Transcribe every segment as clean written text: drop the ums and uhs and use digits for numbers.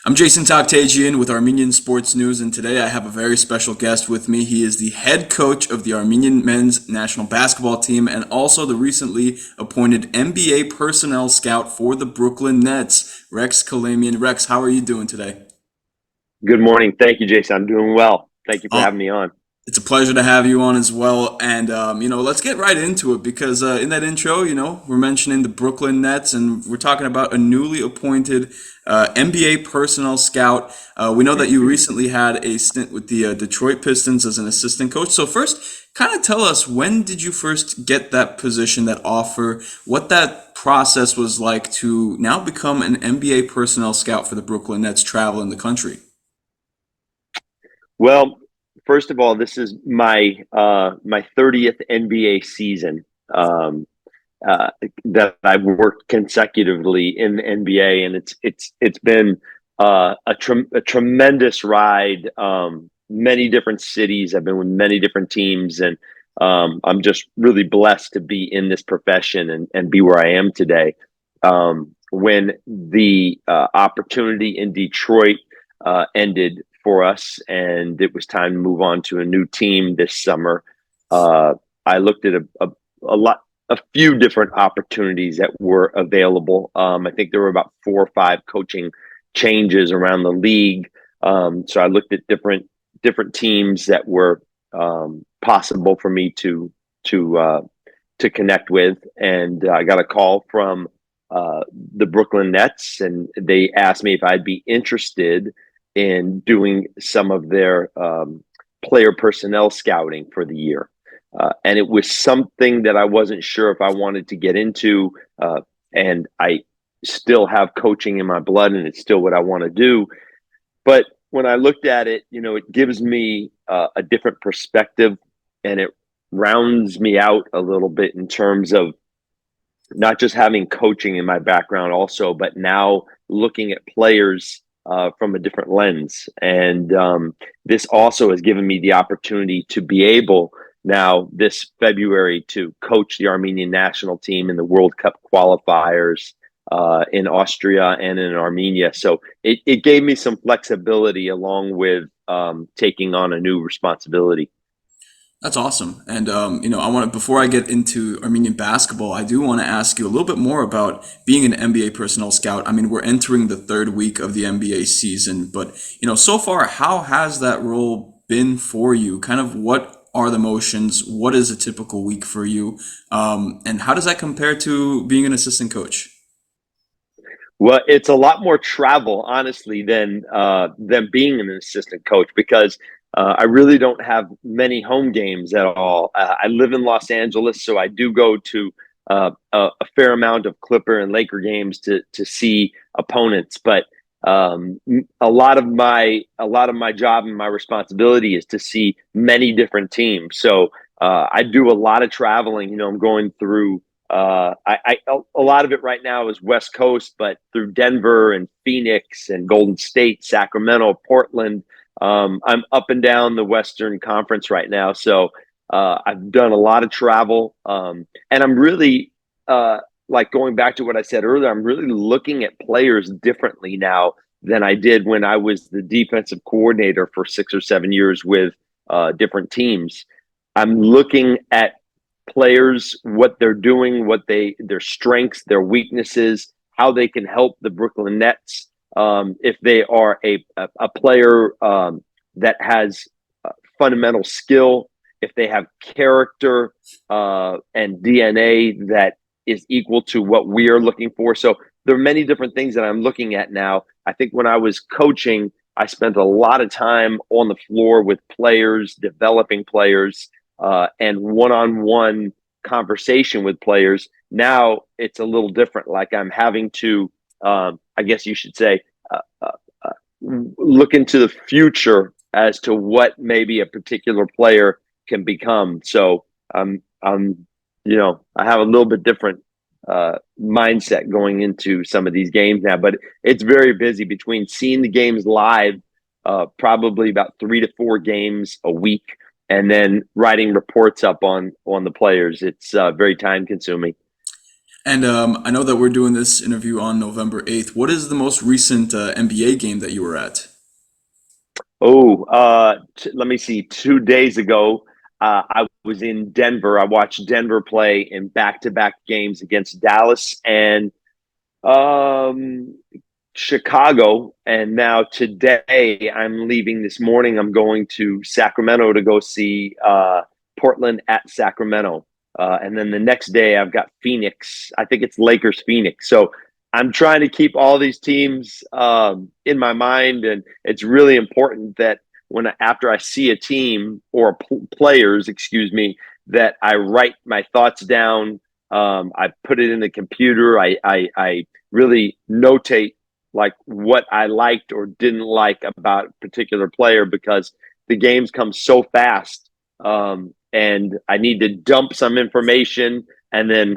I'm Jason Takhtadjian with Armenian Sports News, and today I have a very special guest with me. He is the head coach of the Armenian men's national basketball team and also the recently appointed NBA personnel scout for the Brooklyn Nets, Rex Kalamian. Rex, how are you doing today? Good morning. Thank you, Jason. I'm doing well. Thank you for having me on. It's a pleasure to have you on as well. And, let's get right into it because in that intro, we're mentioning the Brooklyn Nets and we're talking about a newly appointed NBA personnel scout. We know that you recently had a stint with the Detroit Pistons as an assistant coach. So, first, kind of tell us, when did you first get that position, that offer, what that process was like to now become an NBA personnel scout for the Brooklyn Nets traveling the country? Well, first of all, this is my 30th NBA season uh, that I've worked consecutively in the NBA, and it's been a tremendous ride. Many different cities. I've been with many different teams, and I'm just really blessed to be in this profession and be where I am today. When the opportunity in Detroit ended for us, and it was time to move on to a new team this summer. I looked at a few different opportunities that were available. I think there were about 4 or 5 coaching changes around the league. So I looked at different teams that were possible for me to connect with, and I got a call from the Brooklyn Nets, and they asked me if I'd be interested in doing some of their player personnel scouting for the year. And it was something that I wasn't sure if I wanted to get into. And I still have coaching in my blood, and it's still what I want to do. But when I looked at it, it gives me a different perspective, and it rounds me out a little bit in terms of not just having coaching in my background also, but now looking at players from a different lens. And this also has given me the opportunity to be able now this February to coach the Armenian national team in the World Cup qualifiers in Austria and in Armenia. So it gave me some flexibility along with taking on a new responsibility. That's awesome. And, I want to, before I get into Armenian basketball, I do want to ask you a little bit more about being an NBA personnel scout. I mean, we're entering the third week of the NBA season, but, so far, how has that role been for you? Kind of what are the motions? What is a typical week for you? And how does that compare to being an assistant coach? Well, it's a lot more travel, honestly, than being an assistant coach because I really don't have many home games at all. I live in Los Angeles, so I do go to a fair amount of Clipper and Laker games to see opponents. But a lot of my job and my responsibility is to see many different teams. So I do a lot of traveling. I'm going through a lot of it right now is West Coast, but through Denver and Phoenix and Golden State, Sacramento, Portland. I'm up and down the Western Conference right now, so I've done a lot of travel, and I'm really like going back to what I said earlier. I'm really looking at players differently now than I did when I was the defensive coordinator for 6 or 7 years with different teams. I'm looking at players, what they're doing, their strengths, their weaknesses, how they can help the Brooklyn Nets. If they are a player that has fundamental skill, if they have character and DNA that is equal to what we are looking for. So there are many different things that I'm looking at now. I think when I was coaching, I spent a lot of time on the floor with players, developing players, and one-on-one conversation with players. Now it's a little different. Like I'm having to, I guess you should say, uh, uh, uh, look into the future as to what maybe a particular player can become. So I have a little bit different mindset going into some of these games now, but it's very busy between seeing the games live, probably about 3 to 4 games a week, and then writing reports up on the players. It's very time consuming. And I know that we're doing this interview on November 8th. What is the most recent NBA game that you were at? Oh, let me see. 2 days ago, I was in Denver. I watched Denver play in back-to-back games against Dallas and um, Chicago. And now today, I'm leaving this morning. I'm going to Sacramento to go see Portland at Sacramento. And then the next day, I've got Phoenix. I think it's Lakers Phoenix. So I'm trying to keep all these teams in my mind. And it's really important that after I see a team or players, excuse me, that I write my thoughts down. I put it in the computer. I really notate like what I liked or didn't like about a particular player because the games come so fast. And I need to dump some information and then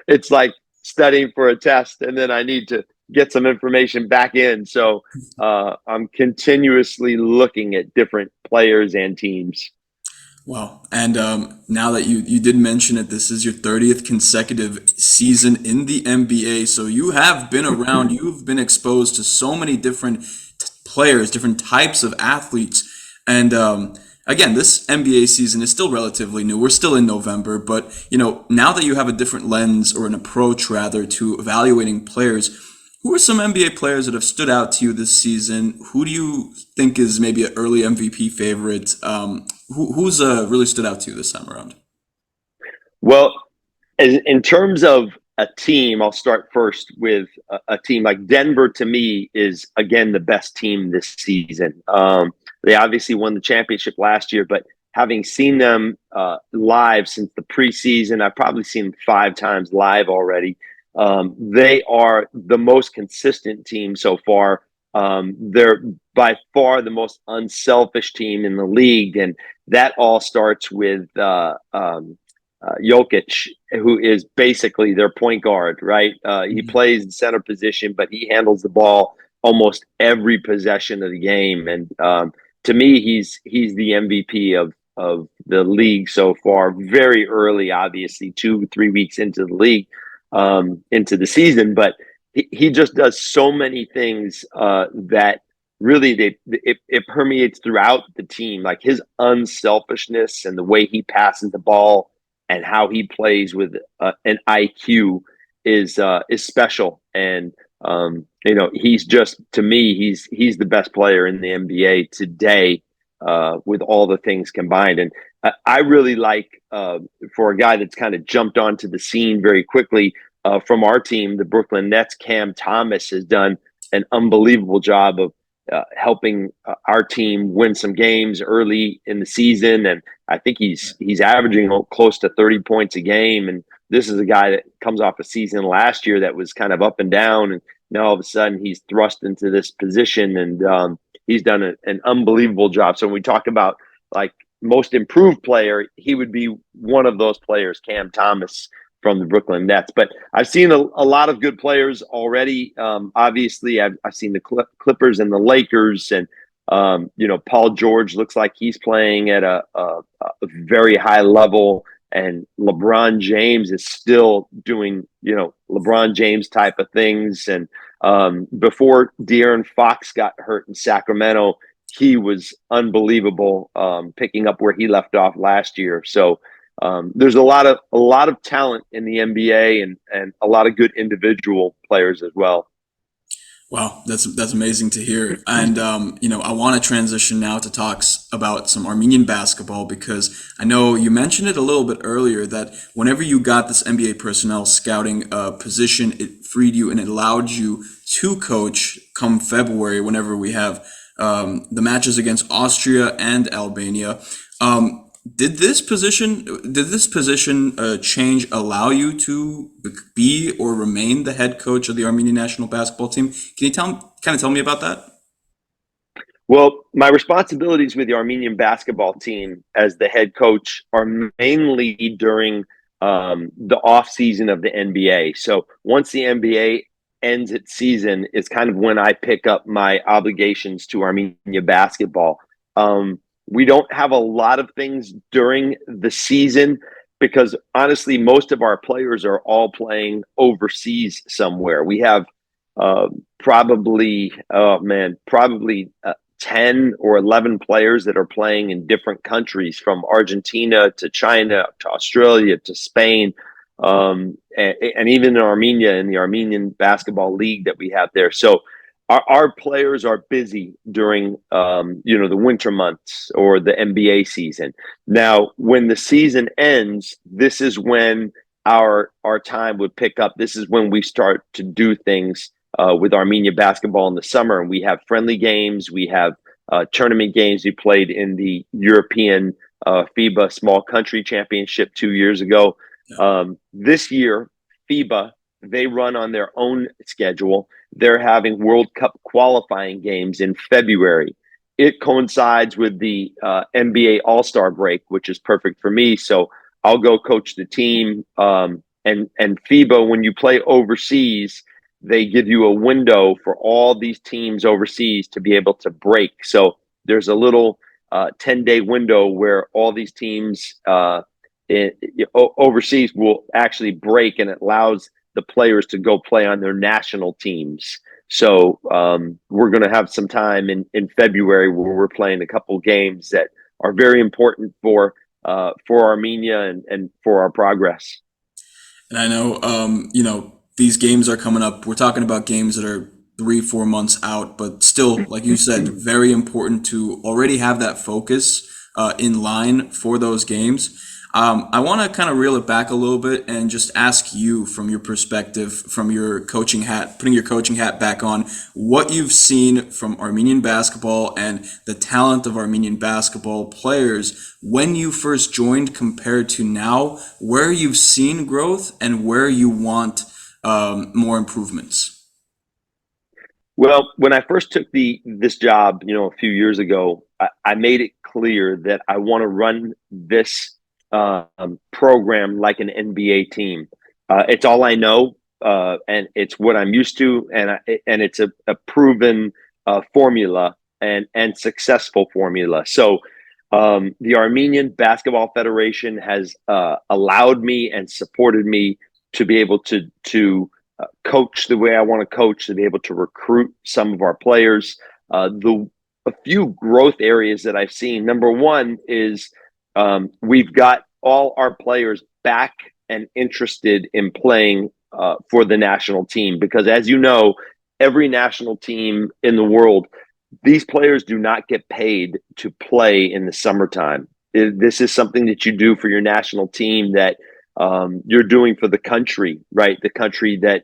it's like studying for a test and then I need to get some information back in. So I'm continuously looking at different players and teams. Wow. And now that you did mention it, this is your 30th consecutive season in the NBA. So you have been around, you've been exposed to so many different players, different types of athletes. And again, this NBA season is still relatively new. We're still in November, but now that you have a different lens or an approach rather to evaluating players, who are some NBA players that have stood out to you this season? Who do you think is maybe an early MVP favorite? Who's really stood out to you this time around? Well, in terms of a team, I'll start first with a team like Denver. To me, is again the best team this season. They obviously won the championship last year, but having seen them live since the preseason, I've probably seen them 5 times live already. They are the most consistent team so far. They're by far the most unselfish team in the league, and that all starts with Jokic, who is basically their point guard, right? He plays the center position, but he handles the ball almost every possession of the game. And to me, he's the MVP of the league so far. Very early, obviously, 2 3 weeks into the league, into the season, but he just does so many things that really it permeates throughout the team. Like his unselfishness and the way he passes the ball and how he plays with an IQ is special. And he's just to me he's the best player in the NBA today with all the things combined. And I really like for a guy that's kind of jumped onto the scene very quickly from our team, the Brooklyn Nets. Cam Thomas has done an unbelievable job of helping our team win some games early in the season, and I think he's averaging close to 30 points a game. And this is a guy that comes off a season last year that was kind of up and down, and now all of a sudden he's thrust into this position, and he's done an unbelievable job. So when we talk about like most improved player, he would be one of those players, Cam Thomas from the Brooklyn Nets. But I've seen a lot of good players already. Obviously, I've seen the Clippers and the Lakers, and Paul George looks like he's playing at a very high level, and LeBron James is still doing LeBron James type of things. And before De'Aaron Fox got hurt in Sacramento, he was unbelievable, picking up where he left off last year. So there's a lot of talent in the NBA, and a lot of good individual players as well. Wow, that's amazing to hear. And I want to transition now to talks about some Armenian basketball because I know you mentioned it a little bit earlier that whenever you got this NBA personnel scouting position, it freed you and it allowed you to coach come February whenever we have the matches against Austria and Albania. Did this position change allow you to be or remain the head coach of the Armenian national basketball team? Can you tell me about that? Well, my responsibilities with the Armenian basketball team as the head coach are mainly during the off season of the NBA. So once the NBA ends its season, is kind of when I pick up my obligations to Armenia basketball. We don't have a lot of things during the season. because honestly, most of our players are all playing overseas somewhere. We have probably, oh man, probably 10 or 11 players that are playing in different countries, from Argentina to China to Australia to Spain, and even in Armenia, in the Armenian Basketball League that we have there. So our players are busy during the winter months or the NBA season. Now, when the season ends, this is when our time would pick up. This is when we start to do things with Armenia Basketball in the summer, and we have friendly games. We have tournament games. We played in the European FIBA Small Country Championship 2 years ago. This year, FIBA, they run on their own schedule. They're having World Cup qualifying games in February. It coincides with the NBA All-Star break, which is perfect for me. So I'll go coach the team. And FIBA, when you play overseas, they give you a window for all these teams overseas to be able to break. So there's a little 10-day window where all these teams overseas will actually break, and it allows the players to go play on their national teams. So we're going to have some time in February where we're playing a couple games that are very important for Armenia and for our progress. And I know, these games are coming up. We're talking about games that are 3, 4 months out, but still, like you said, very important to already have that focus in line for those games. I want to kind of reel it back a little bit and just ask you, from your perspective, from your coaching hat, putting your coaching hat back on, what you've seen from Armenian basketball and the talent of Armenian basketball players when you first joined compared to now, where you've seen growth and where you want more improvements. Well, when I first took this job, a few years ago, I made it clear that I want to run this program like an NBA team. It's all I know, and it's what I'm used to, and it's a proven formula and successful formula. So the Armenian Basketball Federation has allowed me and supported me to be able to coach the way I want to coach, to be able to recruit some of our players. A few growth areas that I've seen. Number one is we've got all our players back and interested in playing for the national team, because, as you know, every national team in the world, these players do not get paid to play in the summertime. This is something that you do for your national team, that you're doing for the country, right? The country that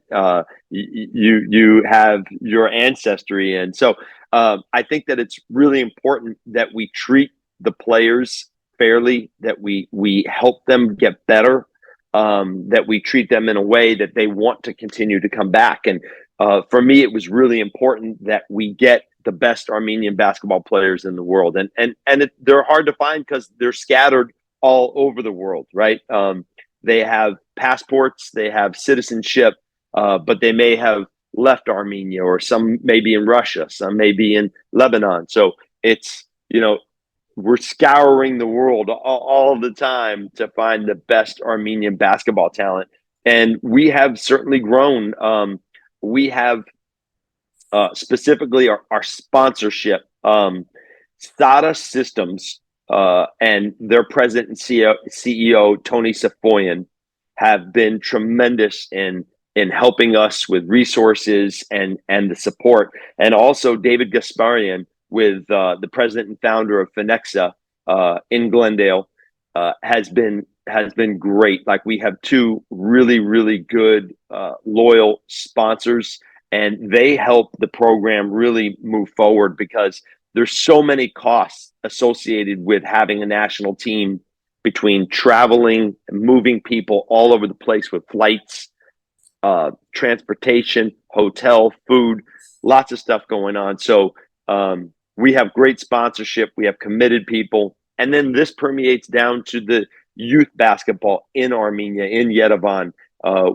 you have your ancestry in. So I think that it's really important that we treat the players fairly, that we help them get better, that we treat them in a way that they want to continue to come back. And for me, it was really important that we get the best Armenian basketball players in the world, and they're hard to find because they're scattered all over the world, right? They have passports, they have citizenship, but they may have left Armenia, or some may be in Russia, some may be in Lebanon. So it's, we're scouring the world all the time to find the best Armenian basketball talent. And we have certainly grown. We have specifically our sponsorship. SADA Systems and their president and CEO, Tony Safoyan, have been tremendous in helping us with resources and the support. And also David Gasparian, with the president and founder of Finexa in Glendale, has been great. Like, we have two really, really good, loyal sponsors, and they help the program really move forward, because there's so many costs associated with having a national team, between traveling and moving people all over the place with flights, transportation, hotel, food, lots of stuff going on. So we have great sponsorship. We have committed people. And then this permeates down to the youth basketball in Armenia, in Yerevan,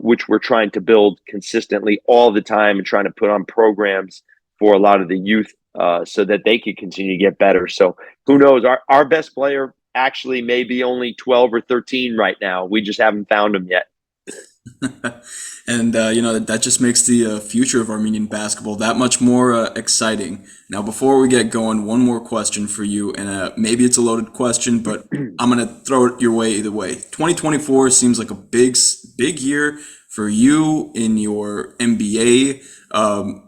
which we're trying to build consistently all the time, and trying to put on programs for a lot of the youth so that they can continue to get better. So who knows? Our best player actually maybe only 12 or 13 right now. We just haven't found them yet. And that just makes the future of Armenian basketball that much more exciting. Now, before we get going, one more question for you, and maybe it's a loaded question, but I'm gonna throw it your way either way. 2024 seems like a big year for you in your NBA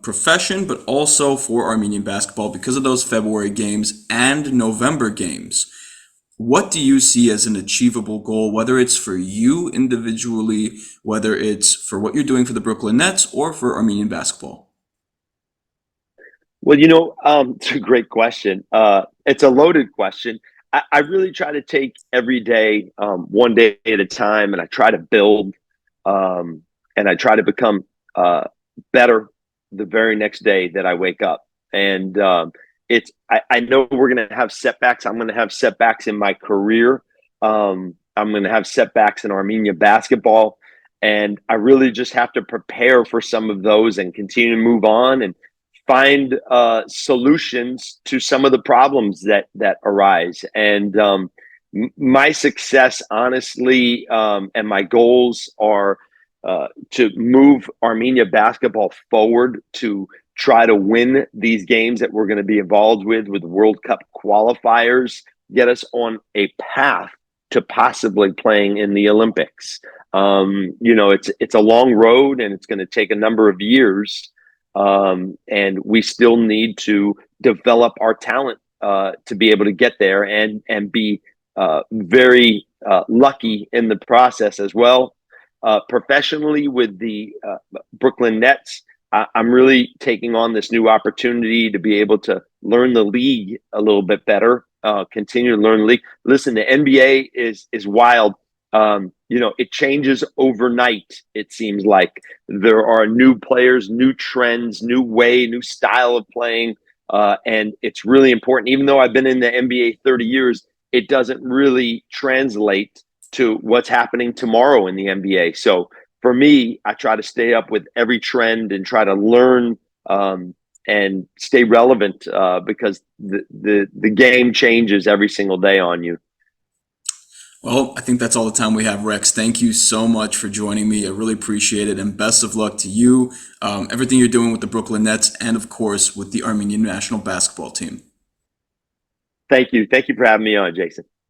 profession, but also for Armenian basketball because of those February games and November games. What do you see as an achievable goal, whether it's for you individually, whether it's for what you're doing for the Brooklyn Nets or for Armenian basketball? Well, it's a great question. It's a loaded question. I really try to take every day, one day at a time, and I try to build, and I try to become better the very next day that I wake up. And I know we're going to have setbacks. I'm going to have setbacks in my career. I'm going to have setbacks in Armenia basketball. And I really just have to prepare for some of those and continue to move on and find solutions to some of the problems that arise. And my success, honestly, and my goals are to move Armenia basketball forward to try to win these games that we're going to be involved with World Cup qualifiers, get us on a path to possibly playing in the Olympics. It's a long road and it's going to take a number of years. And we still need to develop our talent to be able to get there and be very lucky in the process as well. Professionally with the Brooklyn Nets, I'm really taking on this new opportunity to be able to learn the league a little bit better, continue to learn the league. Listen, the NBA is wild. It changes overnight. It seems like there are new players, new trends, new style of playing. And it's really important. Even though I've been in the NBA 30 years, it doesn't really translate to what's happening tomorrow in the NBA. So for me, I try to stay up with every trend and try to learn and stay relevant because the game changes every single day on you. Well, I think that's all the time we have, Rex. Thank you so much for joining me. I really appreciate it, and best of luck to you, everything you're doing with the Brooklyn Nets, and of course with the Armenian national basketball team. Thank you. Thank you for having me on, Jason.